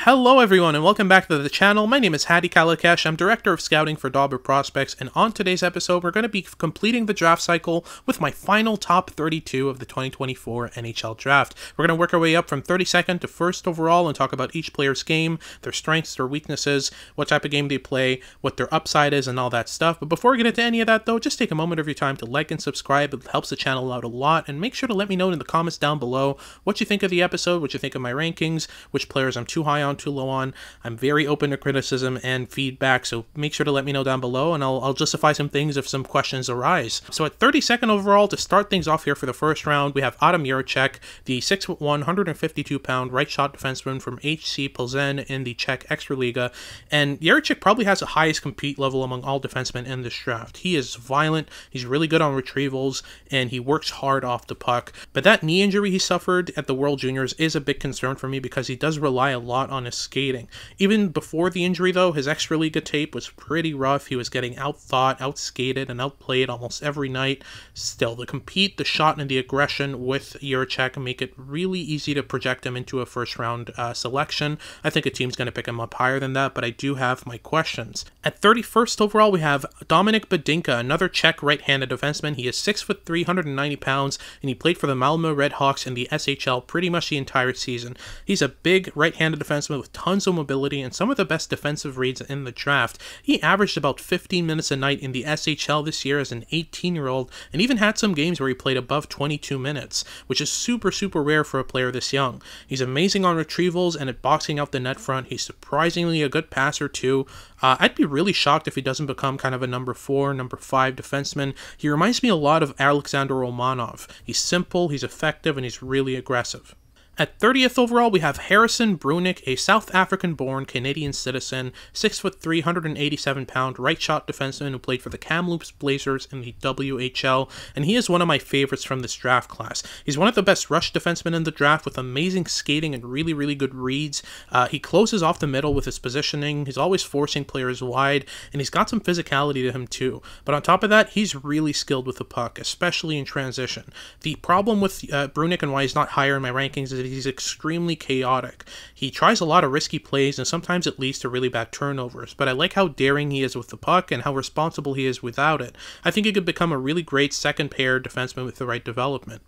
Hello everyone and welcome back to the channel. My name is Hadi Kalakash. I'm Director of Scouting for Dauber Prospects, and on today's episode we're going to be completing the draft cycle with my final top 32 of the 2024 NHL Draft. We're going to work our way up from 32nd to 1st overall and talk about each player's game, their strengths, their weaknesses, what type of game they play, what their upside is, and all that stuff. But before we get into any of that though, just take a moment of your time to like and subscribe. It helps the channel out a lot, and make sure to let me know in the comments down below what you think of the episode, what you think of my rankings, which players I'm too high on, too low on. I'm very open to criticism and feedback, so make sure to let me know down below, and I'll justify some things if some questions arise. So at 32nd overall, to start things off here for the first round, we have Artamonov, the 6'1", 152-pound right-shot defenseman from HC Plzeň in the Czech Extraliga, and Jaromír probably has the highest compete level among all defensemen in this draft. He is violent, he's really good on retrievals, and he works hard off the puck. But that knee injury he suffered at the World Juniors is a big concern for me because he does rely a lot on his skating. Even before the injury though, his Extraliga tape was pretty rough. He was getting outthought, outskated, and outplayed almost every night. Still, the compete, the shot, and the aggression with Jaromír make it really easy to project him into a first round selection. I think a team's going to pick him up higher than that, but I do have my questions. At 31st overall, we have Dominic Badinka, another Czech right-handed defenseman. He is 6'3", 190 pounds, and he played for the Malmö Redhawks in the SHL pretty much the entire season. He's a big right-handed defenseman with tons of mobility and some of the best defensive reads in the draft. He averaged about 15 minutes a night in the SHL this year as an 18-year-old, and even had some games where he played above 22 minutes, which is super rare for a player this young. He's amazing on retrievals and at boxing out the net front. He's surprisingly a good passer too. I'd be really shocked if he doesn't become kind of a number 4, number 5 defenseman. He reminds me a lot of Alexander Romanov. He's simple, he's effective, and he's really aggressive. At 30th overall, we have Harrison Brunk, a South African-born Canadian citizen, 6'3", 187-pound right-shot defenseman who played for the Kamloops Blazers in the WHL, and he is one of my favorites from this draft class. He's one of the best rush defensemen in the draft with amazing skating and really good reads. He closes off the middle with his positioning, he's always forcing players wide, and he's got some physicality to him too. But on top of that, he's really skilled with the puck, especially in transition. The problem with Brunk and why he's not higher in my rankings is he's extremely chaotic. He tries a lot of risky plays, and sometimes it leads to really bad turnovers, but I like how daring he is with the puck and how responsible he is without it. I think he could become a really great second pair defenseman with the right development.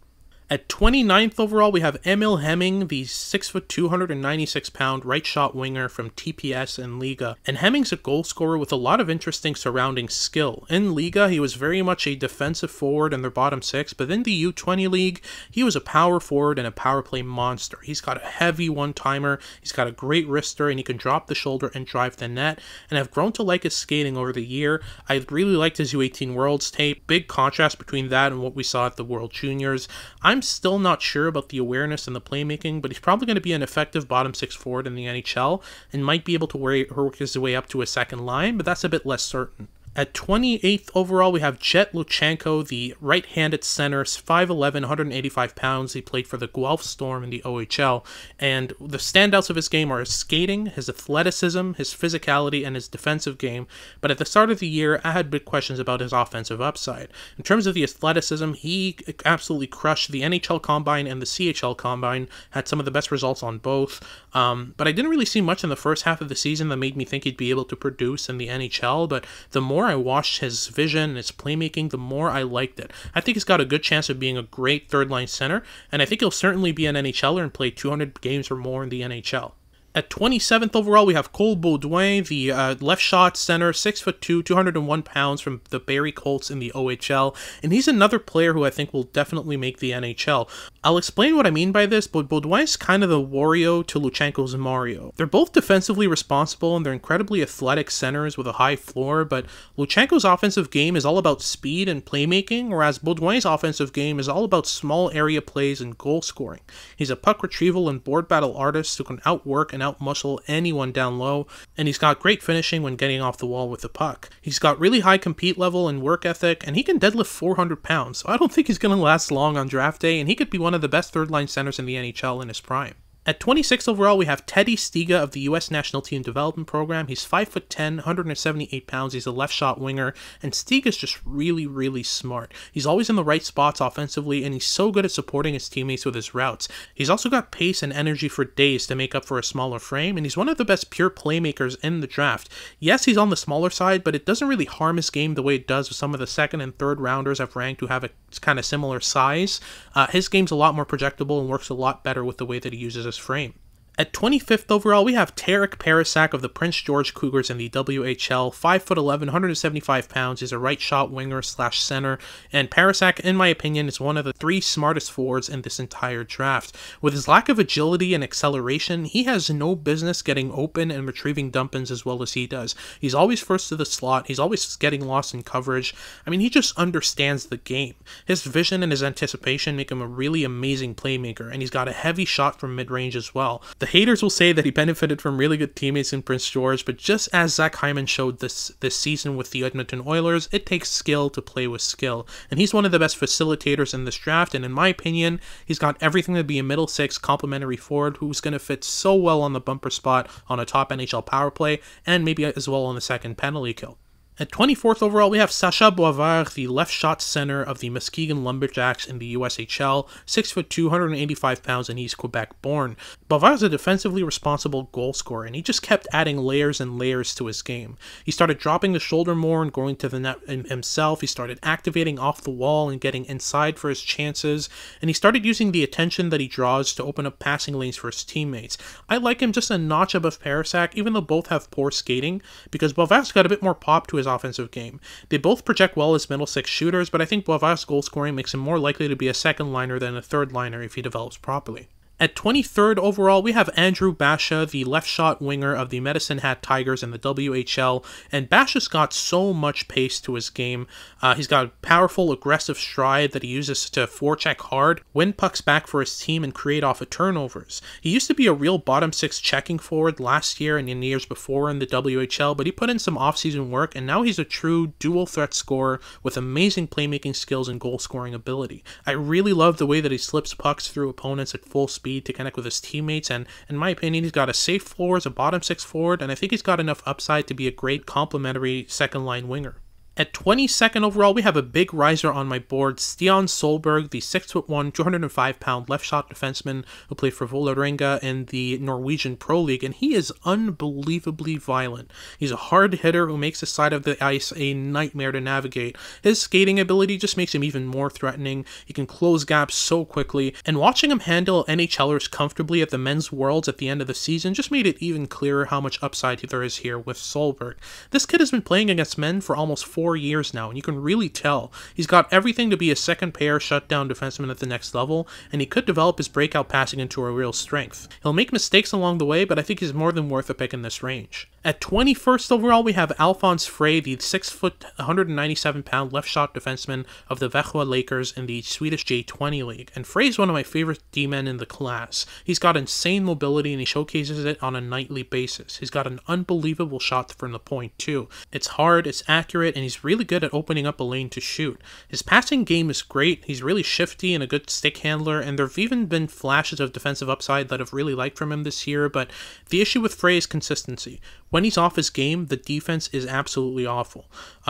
At 29th overall, we have Emel Heming, the 6'2", 196-pound right-shot winger from TPS in Liga. And Heming's a goal scorer with a lot of interesting surrounding skill. In Liga, he was very much a defensive forward in their bottom 6, but in the U20 league, he was a power forward and a power play monster. He's got a heavy one-timer, he's got a great wrister, and he can drop the shoulder and drive the net. And I've grown to like his skating over the year. I really liked his U18 Worlds tape. Big contrast between that and what we saw at the World Juniors. I'm still not sure about the awareness and the playmaking, but he's probably going to be an effective bottom 6 forward in the NHL and might be able to work his way up to a second line, but that's a bit less certain. At 28th overall, we have Jett Luchanko, the right-handed center, 5'11", 185 pounds. He played for the Guelph Storm in the OHL, and the standouts of his game are his skating, his athleticism, his physicality, and his defensive game. But at the start of the year, I had big questions about his offensive upside. In terms of the athleticism, he absolutely crushed the NHL Combine and the CHL Combine, had some of the best results on both. But I didn't really see much in the first half of the season that made me think he'd be able to produce in the NHL, but the more I watched his vision and his playmaking, the more I liked it. I think he's got a good chance of being a great third-line center, and I think he'll certainly be an NHLer and play 200 games or more in the NHL. At 27th overall, we have Cole Beaudoin, the left shot center, 6'2", 201 pounds from the Barrie Colts in the OHL, and he's another player who I think will definitely make the NHL. I'll explain what I mean by this, but Beaudoin's kind of the Wario to Luchenko's Mario. They're both defensively responsible, and they're incredibly athletic centers with a high floor, but Luchenko's offensive game is all about speed and playmaking, whereas Beaudoin's offensive game is all about small area plays and goal scoring. He's a puck retrieval and board battle artist who can outwork and outmuscle anyone down low, and he's got great finishing when getting off the wall with the puck. He's got really high compete level and work ethic, and he can deadlift 400 pounds, so I don't think he's going to last long on draft day, and he could be one of the best third-line centers in the NHL in his prime. At 26th overall, we have Teddy Stiga of the U.S. National Team Development Program. He's 5'10", 178 pounds. He's a left shot winger, and Stiga's just really, really smart. He's always in the right spots offensively, and he's so good at supporting his teammates with his routes. He's also got pace and energy for days to make up for a smaller frame, and he's one of the best pure playmakers in the draft. Yes, he's on the smaller side, but it doesn't really harm his game the way it does with some of the second and third rounders I've ranked who have a kind of similar size. His game's a lot more projectable and works a lot better with the way that he uses his frame. At 25th overall, we have Parayko of the Prince George Cougars in the WHL, 5'11", 175 pounds. He's a right shot winger / center, and Parayko, in my opinion, is one of the 3 smartest forwards in this entire draft. With his lack of agility and acceleration, he has no business getting open and retrieving dump-ins as well as he does. He's always first to the slot, he's always getting lost in coverage. I mean, he just understands the game. His vision and his anticipation make him a really amazing playmaker, and he's got a heavy shot from mid-range as well. The haters will say that he benefited from really good teammates in Prince George, but just as Zach Hyman showed this season with the Edmonton Oilers, it takes skill to play with skill, and he's one of the best facilitators in this draft, and in my opinion, he's got everything to be a middle six complementary forward who's going to fit so well on the bumper spot on a top NHL power play, and maybe as well on the second penalty kill. At 24th overall, we have Sasha Bas, the left shot center of the Muskegon Lumberjacks in the USHL, 6'2", 185 pounds, and he's Quebec born. Bas is a defensively responsible goal scorer, and he just kept adding layers and layers to his game. He started dropping the shoulder more and going to the net himself. He started activating off the wall and getting inside for his chances, and he started using the attention that he draws to open up passing lanes for his teammates. I like him just a notch above Parayko, even though both have poor skating, because Bas got a bit more pop to his offensive game. They both project well as middle six shooters, but I think Bas' goal scoring makes him more likely to be a second liner than a third liner if he develops properly. At 23rd overall, we have Andrew Basha, the left shot winger of the Medicine Hat Tigers in the WHL, and Basha's got so much pace to his game. He's got a powerful, aggressive stride that he uses to forecheck hard, win pucks back for his team, and create off of turnovers. He used to be a real bottom six checking forward last year and in years before in the WHL, but he put in some offseason work, and now he's a true dual threat scorer with amazing playmaking skills and goal scoring ability. I really love the way that he slips pucks through opponents at full speed to connect with his teammates, and in my opinion, he's got a safe floor as a bottom six forward, and I think he's got enough upside to be a great complementary second line winger. At 22nd overall, we have a big riser on my board, Stian Solberg, the 6'1", 205-pound left-shot defenseman who played for Vålerenga in the Norwegian Pro League, and he is unbelievably violent. He's a hard hitter who makes the side of the ice a nightmare to navigate. His skating ability just makes him even more threatening. He can close gaps so quickly, and watching him handle NHLers comfortably at the Men's Worlds at the end of the season just made it even clearer how much upside there is here with Solberg. This kid has been playing against men for almost 4 years now, and you can really tell he's got everything to be a second pair shutdown defenseman at the next level, and he could develop his breakout passing into a real strength. He'll make mistakes along the way, but I think he's more than worth a pick in this range. At 21st overall, we have Alphonse Frey, the 6', 197-pound left shot defenseman of the Växjö Lakers in the Swedish J20 League, and Frey is one of my favorite D-men in the class. He's got insane mobility, and he showcases it on a nightly basis. He's got an unbelievable shot from the point too. It's hard, it's accurate, and he's really good at opening up a lane to shoot. His passing game is great, he's really shifty and a good stick handler, and there have even been flashes of defensive upside that I've really liked from him this year, but the issue with Frey is consistency. When he's off his game, the defense is absolutely awful.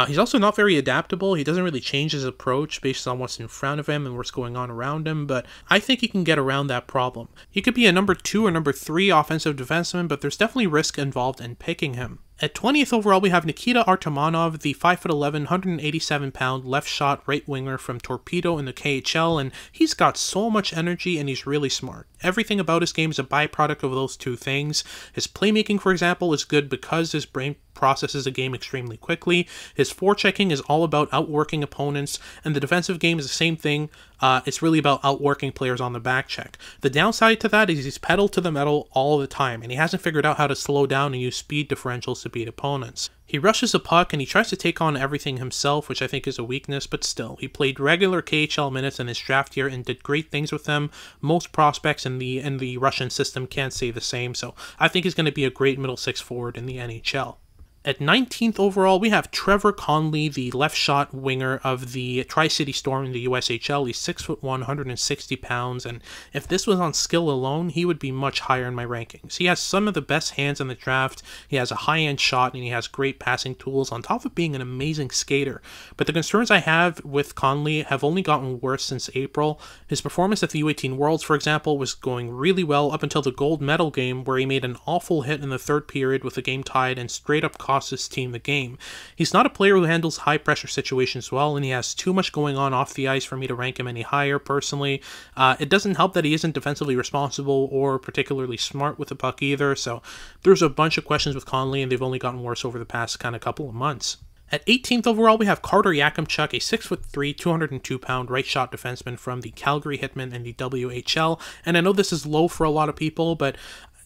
He's also not very adaptable. He doesn't really change his approach based on what's in front of him and what's going on around him, but I think he can get around that problem. He could be a number 2 or number 3 offensive defenseman, but there's definitely risk involved in picking him. At 20th overall, we have Nikita Artamonov, the 5'11", 187-pound left-shot right winger from Torpedo in the KHL, and he's got so much energy and he's really smart. Everything about his game is a byproduct of those two things. His playmaking, for example, is good because his brain processes the game extremely quickly. His forechecking is all about outworking opponents, and the defensive game is the same thing. It's really about outworking players on the back check. The downside to that is he's pedal to the metal all the time, and he hasn't figured out how to slow down and use speed differentials to beat opponents. He rushes a puck and he tries to take on everything himself, which I think is a weakness, but still, he played regular KHL minutes in his draft year and did great things with them. Most prospects in the Russian system can't say the same, so I think he's going to be a great middle six forward in the NHL. At 19th overall, we have Trevor Conley, the left shot winger of the Tri-City Storm in the USHL. He's 6'1", 160 pounds, and if this was on skill alone, he would be much higher in my rankings. He has some of the best hands in the draft, he has a high-end shot, and he has great passing tools, on top of being an amazing skater. But the concerns I have with Conley have only gotten worse since April. His performance at the U18 Worlds, for example, was going really well up until the gold medal game, where he made an awful hit in the third period with the game tied and straight up cost his team the game. He's not a player who handles high pressure situations well, and he has too much going on off the ice for me to rank him any higher personally. It doesn't help that he isn't defensively responsible or particularly smart with the puck either, so there's a bunch of questions with Conley, and they've only gotten worse over the past kind of couple of months. At 18th overall, we have Carter Yakimchuk, a 6'3", 202-pound right shot defenseman from the Calgary Hitmen and the WHL, and I know this is low for a lot of people, but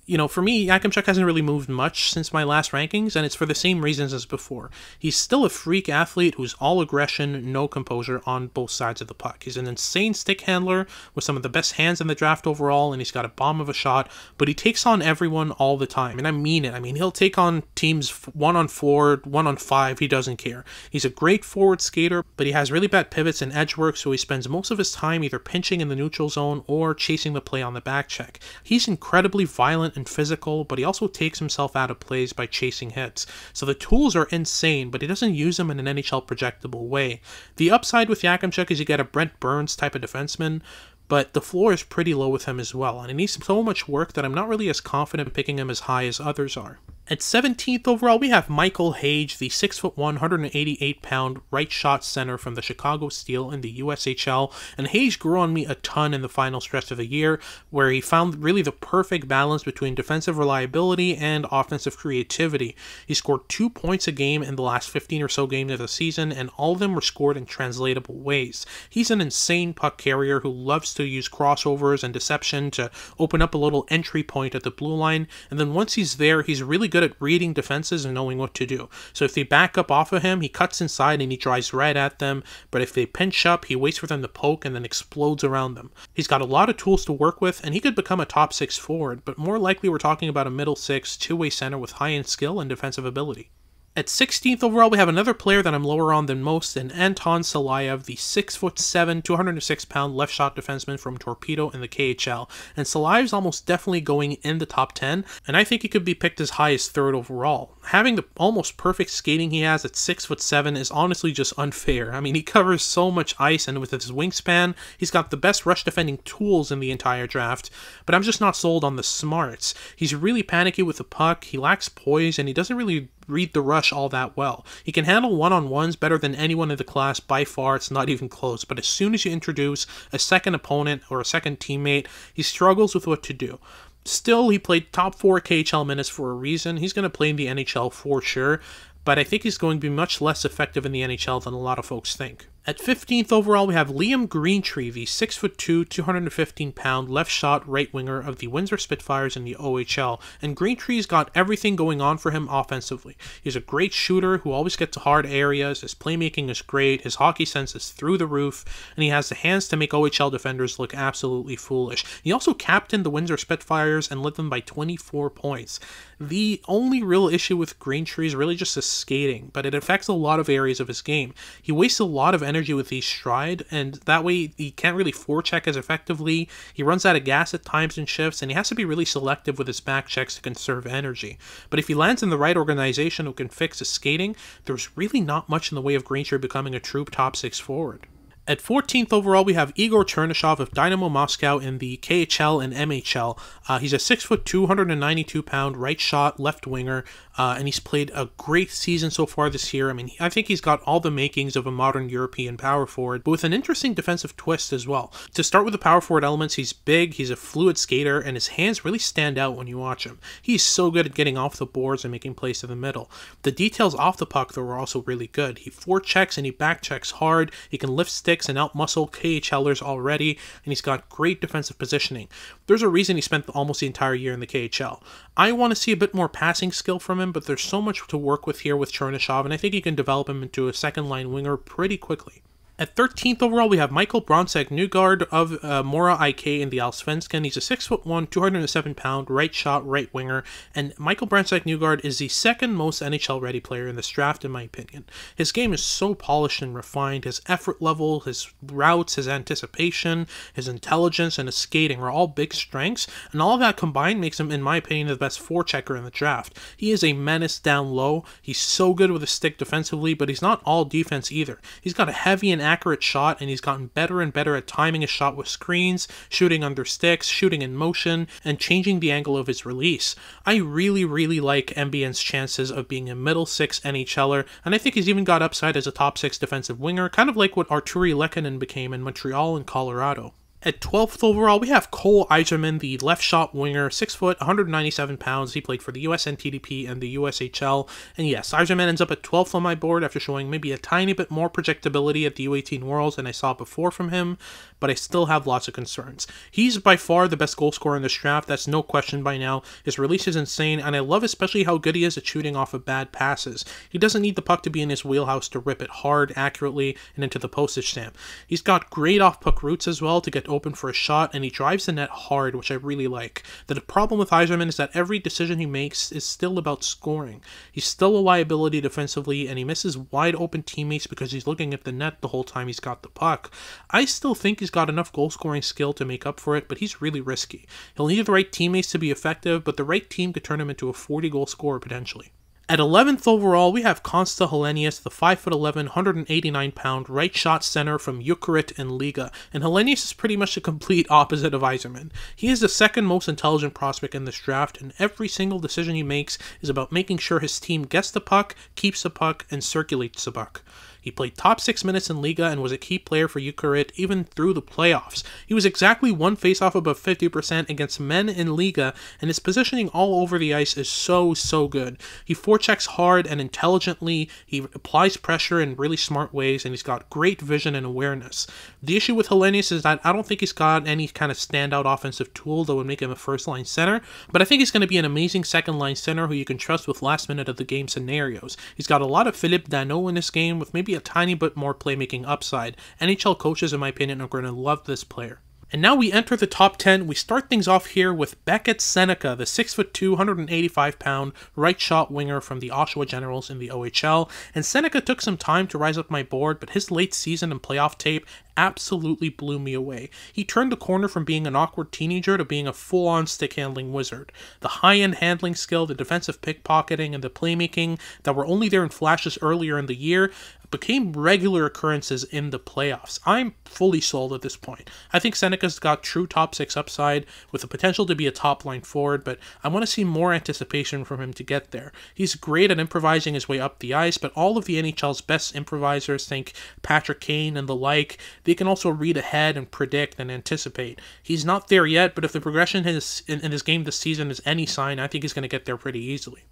you know, for me, Yakimchuk hasn't really moved much since my last rankings, and it's for the same reasons as before. He's still a freak athlete who's all aggression, no composure on both sides of the puck. He's an insane stick handler with some of the best hands in the draft overall, and he's got a bomb of a shot, but he takes on everyone all the time, and I mean it. I mean, he'll take on teams 1-on-4, 1-on-5, he doesn't care. He's a great forward skater, but he has really bad pivots and edge work, so he spends most of his time either pinching in the neutral zone or chasing the play on the back check. He's incredibly violent and physical, but he also takes himself out of plays by chasing hits. So the tools are insane, but he doesn't use them in an NHL projectable way. The upside with Yakimchuk is you get a Brent Burns type of defenseman, but the floor is pretty low with him as well, and he needs so much work that I'm not really as confident picking him as high as others are. At 17th overall, we have Michael Haage, the 6'1", 188-pound right shot center from the Chicago Steel in the USHL, and Haage grew on me a ton in the final stretch of the year, where he found really the perfect balance between defensive reliability and offensive creativity. He scored 2 points a game in the last 15 or so games of the season, and all of them were scored in translatable ways. He's an insane puck carrier who loves to use crossovers and deception to open up a little entry point at the blue line, and then once he's there, he's really good at reading defenses and knowing what to do. So if they back up off of him, he cuts inside and he drives right at them, but if they pinch up, he waits for them to poke and then explodes around them. He's got a lot of tools to work with, and he could become a top 6 forward, but more likely we're talking about a middle 6, two-way center with high-end skill and defensive ability. At 16th overall, we have another player that I'm lower on than most, and Anton Salayev, the 6'7", 206-pound left shot defenseman from Torpedo in the KHL. And Salayev's almost definitely going in the top 10, and I think he could be picked as high as 3rd overall. Having the almost perfect skating he has at 6'7" is honestly just unfair. I mean, he covers so much ice, and with his wingspan, he's got the best rush defending tools in the entire draft, but I'm just not sold on the smarts. He's really panicky with the puck, he lacks poise, and he doesn't really read the rush all that well. He can handle one-on-ones better than anyone in the class by far, it's not even close, but as soon as you introduce a second opponent or a second teammate, he struggles with what to do. Still, he played top 4 KHL minutes for a reason. He's going to play in the NHL for sure, but I think he's going to be much less effective in the NHL than a lot of folks think. At 15th overall, we have Liam Greentree, the 6'2", 215-pound left shot right winger of the Windsor Spitfires in the OHL, and Greentree's got everything going on for him offensively. He's a great shooter who always gets to hard areas, his playmaking is great, his hockey sense is through the roof, and he has the hands to make OHL defenders look absolutely foolish. He also captained the Windsor Spitfires and led them by 24 points. The only real issue with Greentree is really just his skating, but it affects a lot of areas of his game. He wastes a lot of energy with each stride, and that way he can't really forecheck as effectively. He runs out of gas at times in shifts, and he has to be really selective with his back checks to conserve energy. But if he lands in the right organization who can fix his skating, there's really not much in the way of Greentree becoming a true top 6 forward. At 14th overall, we have Igor Chernishov of Dynamo Moscow in the KHL and MHL. He's a 6'2", 292-pound right shot left winger, and he's played a great season so far this year. I mean, I think he's got all the makings of a modern European power forward, but with an interesting defensive twist as well. To start with the power forward elements, he's big, he's a fluid skater, and his hands really stand out when you watch him. He's so good at getting off the boards and making plays to the middle. The details off the puck, though, are also really good. He forechecks and he backchecks hard, he can lift sticks and outmuscle KHLers already, and he's got great defensive positioning. There's a reason he spent almost the entire year in the KHL. I want to see a bit more passing skill from him, but there's so much to work with here with Chernishov, and I think he can develop him into a second-line winger pretty quickly. At 13th overall, we have Michael Newgard of Mora IK in the Allsvenskan. He's a 6'1", 207-pound right shot, right winger, and Michael Newgard is the second most NHL-ready player in this draft, in my opinion. His game is so polished and refined. His effort level, his routes, his anticipation, his intelligence, and his skating are all big strengths, and all of that combined makes him, in my opinion, the best forechecker in the draft. He is a menace down low. He's so good with a stick defensively, but he's not all defense either. He's got a heavy and accurate shot, and he's gotten better and better at timing his shot with screens, shooting under sticks, shooting in motion, and changing the angle of his release. I really like MBN's chances of being a middle six NHLer, and I think he's even got upside as a top six defensive winger, kind of like what Artturi Lehkonen became in Montreal and Colorado. At 12th overall, we have Cole Eiserman, the left shot winger, 6 foot, 197 pounds. He played for the USN TDP and the USHL. And yes, Eiserman ends up at 12th on my board after showing maybe a tiny bit more projectability at the U18 Worlds than I saw before from him, but I still have lots of concerns. He's by far the best goal scorer in this draft, that's no question by now. His release is insane, and I love especially how good he is at shooting off of bad passes. He doesn't need the puck to be in his wheelhouse to rip it hard, accurately, and into the postage stamp. He's got great off-puck routes as well to get open for a shot, and he drives the net hard, which I really like. The problem with Eiserman is that every decision he makes is still about scoring. He's still a liability defensively, and he misses wide open teammates because he's looking at the net the whole time he's got the puck. I still think he's got enough goal scoring skill to make up for it, but he's really risky. He'll need the right teammates to be effective, but the right team could turn him into a 40 goal scorer potentially. At 11th overall, we have Konsta Helenius, the 5'11", 189-pound right shot center from Jukurit in Liga, and Helenius is pretty much the complete opposite of Eiserman. He is the second most intelligent prospect in this draft, and every single decision he makes is about making sure his team gets the puck, keeps the puck, and circulates the puck. He played top 6 minutes in Liga and was a key player for Jukurit even through the playoffs. He was exactly one faceoff above 50% against men in Liga, and his positioning all over the ice is so good. He forechecks hard and intelligently, he applies pressure in really smart ways, and he's got great vision and awareness. The issue with Helenius is that I don't think he's got any kind of standout offensive tool that would make him a first-line center, but I think he's going to be an amazing second-line center who you can trust with last minute of the game scenarios. He's got a lot of Philippe Danault in his game with maybe a tiny bit more playmaking upside. NHL coaches, in my opinion, are going to love this player. And now we enter the top 10. We start things off here with Aleksei Senica, the 6'2", 185-pound right shot winger from the Oshawa Generals in the OHL. And Senica took some time to rise up my board, but his late season and playoff tape absolutely blew me away. He turned the corner from being an awkward teenager to being a full-on stick-handling wizard. The high-end handling skill, the defensive pickpocketing, and the playmaking that were only there in flashes earlier in the year became regular occurrences in the playoffs. I'm fully sold at this point. I think Seneca's got true top 6 upside with the potential to be a top-line forward, but I want to see more anticipation from him to get there. He's great at improvising his way up the ice, but all of the NHL's best improvisers, think Patrick Kane and the like, they can also read ahead and predict and anticipate. He's not there yet, but if the progression in his game this season is any sign, I think he's going to get there pretty easily.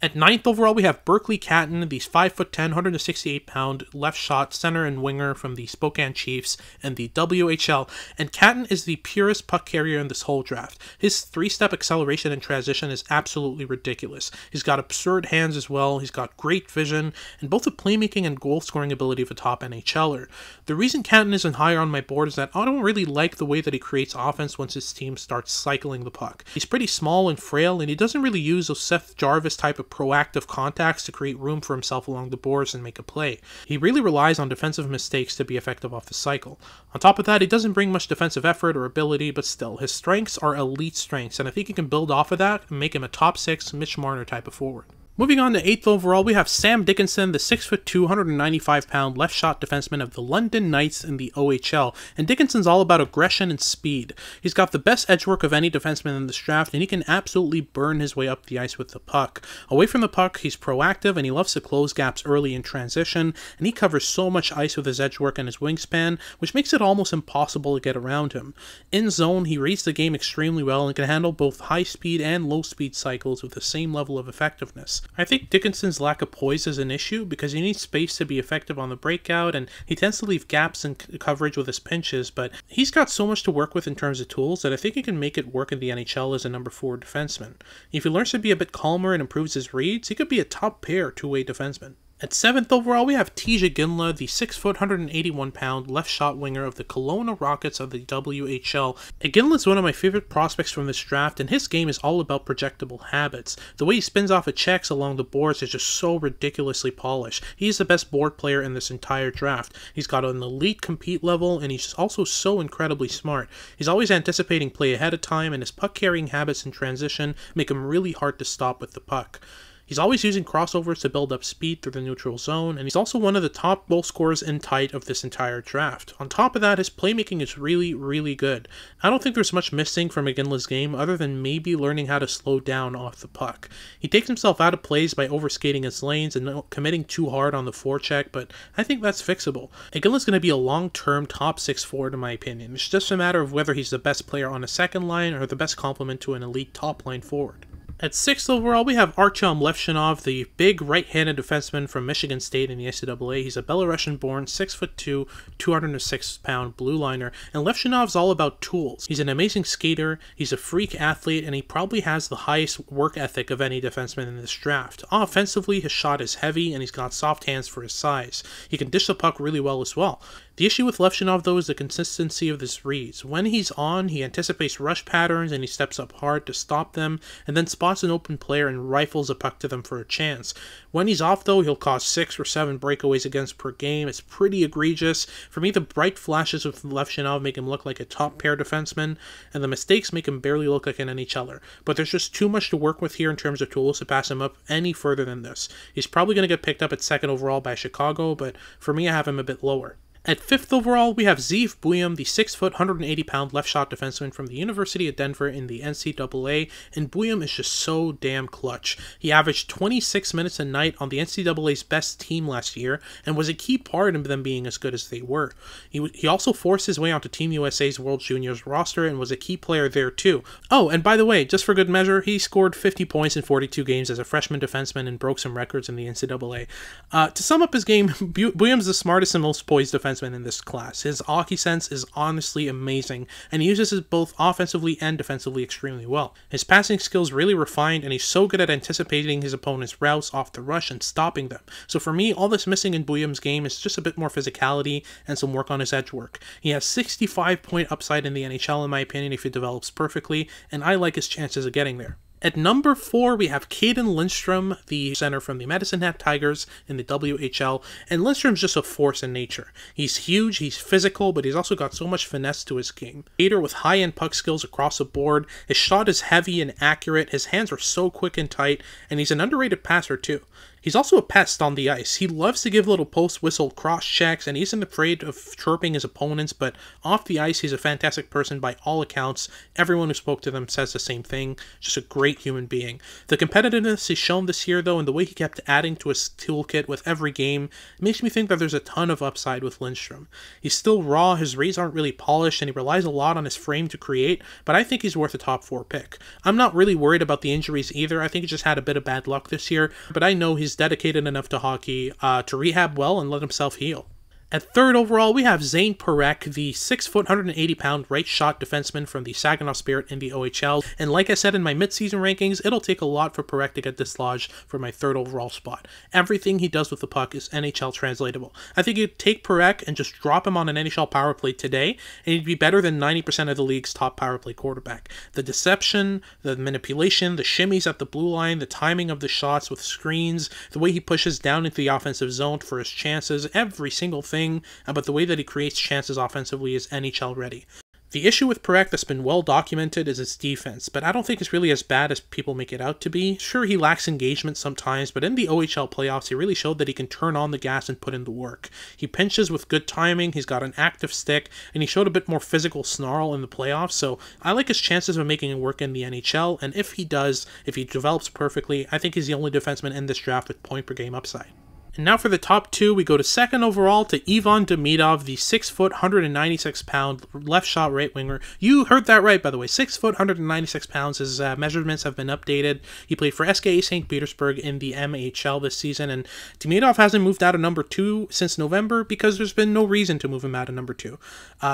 At 9th overall, we have Berkeley Kanton, the 5'10", 168-pound left shot center and winger from the Spokane Chiefs and the WHL, and Kanton is the purest puck carrier in this whole draft. His 3-step acceleration and transition is absolutely ridiculous. He's got absurd hands as well, he's got great vision, and both the playmaking and goal-scoring ability of a top NHLer. The reason Kanton isn't higher on my board is that I don't really like the way that he creates offense once his team starts cycling the puck. He's pretty small and frail, and he doesn't really use those Seth Jarvis type of proactive contacts to create room for himself along the boards and make a play. He really relies on defensive mistakes to be effective off the cycle. On top of that, he doesn't bring much defensive effort or ability, but still, his strengths are elite strengths, and I think he can build off of that and make him a top 6 Mitch Marner type of forward. Moving on to 8th overall, we have Sam Dickinson, the 6'2", 195-pound left shot defenseman of the London Knights in the OHL, and Dickinson's all about aggression and speed. He's got the best edge work of any defenseman in this draft, and he can absolutely burn his way up the ice with the puck. Away from the puck, he's proactive, and he loves to close gaps early in transition, and he covers so much ice with his edge work and his wingspan, which makes it almost impossible to get around him. In zone, he reads the game extremely well and can handle both high-speed and low-speed cycles with the same level of effectiveness. I think Dickinson's lack of poise is an issue because he needs space to be effective on the breakout, and he tends to leave gaps in coverage with his pinches, but he's got so much to work with in terms of tools that I think he can make it work in the NHL as a number 4 defenseman. If he learns to be a bit calmer and improves his reads, he could be a top pair two-way defenseman. At 7th overall, we have Ginla, the 6', 181-pound left shot winger of the Kelowna Rockets of the WHL. Ginla is one of my favorite prospects from this draft, and his game is all about projectable habits. The way he spins off of checks along the boards is just so ridiculously polished. He's the best board player in this entire draft. He's got an elite compete level, and he's also so incredibly smart. He's always anticipating play ahead of time, and his puck-carrying habits in transition make him really hard to stop with the puck. He's always using crossovers to build up speed through the neutral zone, and he's also one of the top goal scorers in tight of this entire draft. On top of that, his playmaking is really, really good. I don't think there's much missing from Ginla's game other than maybe learning how to slow down off the puck. He takes himself out of plays by overskating his lanes and committing too hard on the forecheck, but I think that's fixable. Ginla's going to be a long-term top 6 forward in my opinion. It's just a matter of whether he's the best player on a second line or the best complement to an elite top line forward. At 6th overall, we have Archamlefanov, the big right-handed defenseman from Michigan State in the NCAA. He's a Belarusian-born, 6'2", 206-pound blue liner, and Lefshanov's all about tools. He's an amazing skater, he's a freak athlete, and he probably has the highest work ethic of any defenseman in this draft. Offensively, his shot is heavy, and he's got soft hands for his size. He can dish the puck really well as well. The issue with Lefshanov, though, is the consistency of his reads. When he's on, he anticipates rush patterns, and he steps up hard to stop them, and then spots an open player and rifles a puck to them for a chance. When he's off, though, he'll cause 6 or 7 breakaways against per game. It's pretty egregious. For me, the bright flashes with Lefshanov make him look like a top-pair defenseman, and the mistakes make him barely look like an NHLer. But there's just too much to work with here in terms of tools to pass him up any further than this. He's probably going to get picked up at 2nd overall by Chicago, but for me, I have him a bit lower. At 5th overall, we have Zeev Buium, the 6', 180-pound left-shot defenseman from the University of Denver in the NCAA, and Buium is just so damn clutch. He averaged 26 minutes a night on the NCAA's best team last year, and was a key part in them being as good as they were. He also forced his way onto Team USA's World Juniors roster, and was a key player there too. Oh, and by the way, just for good measure, he scored 50 points in 42 games as a freshman defenseman and broke some records in the NCAA. To sum up his game, Buium's the smartest and most poised defenseman in this class. His hockey sense is honestly amazing, and he uses it both offensively and defensively extremely well. His passing skills really refined, and he's so good at anticipating his opponent's routes off the rush and stopping them. So for me, all that's missing in Buium's game is just a bit more physicality and some work on his edge work. He has 65-point upside in the NHL in my opinion if he develops perfectly, and I like his chances of getting there. At number 4, we have Caden Lindstrom, the center from the Medicine Hat Tigers in the WHL, and Lindstrom's just a force in nature. He's huge, he's physical, but he's also got so much finesse to his game. Skater with high-end puck skills across the board, his shot is heavy and accurate, his hands are so quick and tight, and he's an underrated passer too. He's also a pest on the ice. He loves to give little post-whistle cross-checks, and he isn't afraid of chirping his opponents, but off the ice, he's a fantastic person by all accounts. Everyone who spoke to them says the same thing. Just a great human being. The competitiveness he's shown this year, though, and the way he kept adding to his toolkit with every game, makes me think that there's a ton of upside with Lindstrom. He's still raw, his reads aren't really polished, and he relies a lot on his frame to create, but I think he's worth a top 4 pick. I'm not really worried about the injuries either. I think he just had a bit of bad luck this year, but I know he's dedicated enough to hockey to rehab well and let himself heal. At 3rd overall, we have Zayne Parekh, the 6', 180-pound right-shot defenseman from the Saginaw Spirit in the OHL. And like I said in my mid-season rankings, it'll take a lot for Parekh to get dislodged for my 3rd overall spot. Everything he does with the puck is NHL translatable. I think you'd take Parekh and just drop him on an NHL power play today, and he'd be better than 90% of the league's top power play quarterback. The deception, the manipulation, the shimmies at the blue line, the timing of the shots with screens, the way he pushes down into the offensive zone for his chances, every single thing about the way that he creates chances offensively is NHL ready. The issue with Perek that's been well documented is his defense, but I don't think it's really as bad as people make it out to be. Sure, he lacks engagement sometimes, but in the OHL playoffs, he really showed that he can turn on the gas and put in the work. He pinches with good timing, he's got an active stick, and he showed a bit more physical snarl in the playoffs, so I like his chances of making it work in the NHL, and if he does, if he develops perfectly, I think he's the only defenseman in this draft with point per game upside. And now for the top 2, we go to 2nd overall to Ivan Demidov, the 6', 196-pound left shot right winger. You heard that right, by the way. 6', 196 pounds. His measurements have been updated. He played for SKA St. Petersburg in the MHL this season, and Demidov hasn't moved out of number 2 since November because there's been no reason to move him out of number 2.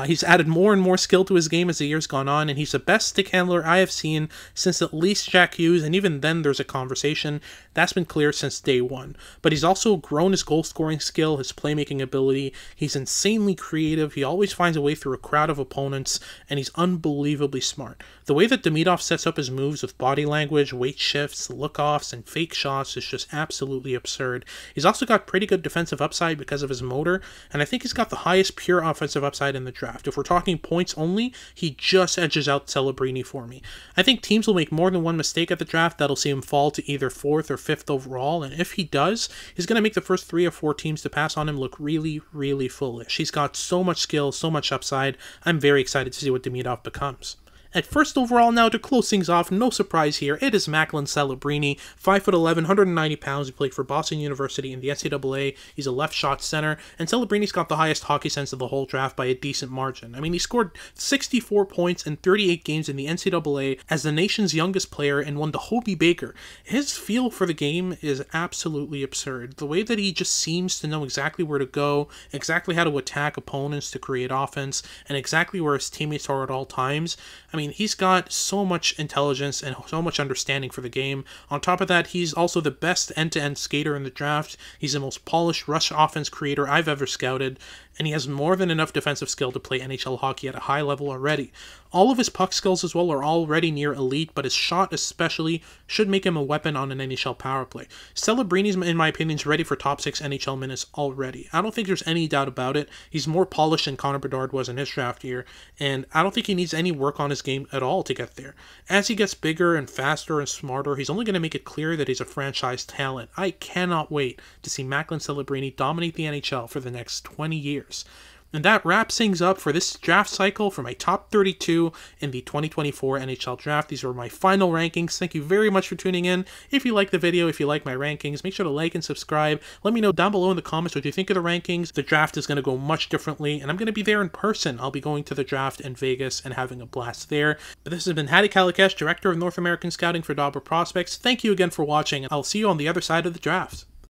He's added more and more skill to his game as the year's gone on, and he's the best stick handler I have seen since at least Jack Hughes, and even then there's a conversation. That's been clear since day one. But he's also grown his goal-scoring skill, his playmaking ability. He's insanely creative. He always finds a way through a crowd of opponents, and he's unbelievably smart. The way that Demidov sets up his moves with body language, weight shifts, look-offs, and fake shots is just absolutely absurd. He's also got pretty good defensive upside because of his motor, and I think he's got the highest pure offensive upside in the draft. If we're talking points only, he just edges out Celebrini for me. I think teams will make more than one mistake at the draft that'll see him fall to either 4th or 5th overall, and if he does, he's going to make the first 3 or 4 teams to pass on him look really, really foolish. He's got so much skill, so much upside. I'm very excited to see what Demidov becomes. At first overall now, to close things off, no surprise here, it is Macklin Celebrini, 5'11", 190 pounds. He played for Boston University in the NCAA. He's a left shot center, and Celebrini's got the highest hockey sense of the whole draft by a decent margin. I mean, he scored 64 points in 38 games in the NCAA as the nation's youngest player and won the Hobey Baker. His feel for the game is absolutely absurd. The way that he just seems to know exactly where to go, exactly how to attack opponents to create offense, and exactly where his teammates are at all times. I mean, he's got so much intelligence and so much understanding for the game. On top of that, he's also the best end-to-end skater in the draft. He's the most polished rush offense creator I've ever scouted, and he has more than enough defensive skill to play NHL hockey at a high level already. All of his puck skills as well are already near elite, but his shot especially should make him a weapon on an NHL power play. Celebrini's, in my opinion, is ready for top 6 NHL minutes already. I don't think there's any doubt about it. He's more polished than Connor Bedard was in his draft year, and I don't think he needs any work on his game at all to get there. As he gets bigger and faster and smarter, he's only going to make it clear that he's a franchise talent. I cannot wait to see Macklin Celebrini dominate the NHL for the next 20 years. And that wraps things up for this draft cycle for my top 32 in the 2024 NHL Draft. These were my final rankings. Thank you very much for tuning in. If you like the video, if you like my rankings, make sure to like and subscribe. Let me know down below in the comments what you think of the rankings. The draft is going to go much differently, and I'm going to be there in person. I'll be going to the draft in Vegas and having a blast there. But this has been Haage Kalakesh, Director of North American Scouting for Dobber Prospects. Thank you again for watching, and I'll see you on the other side of the draft.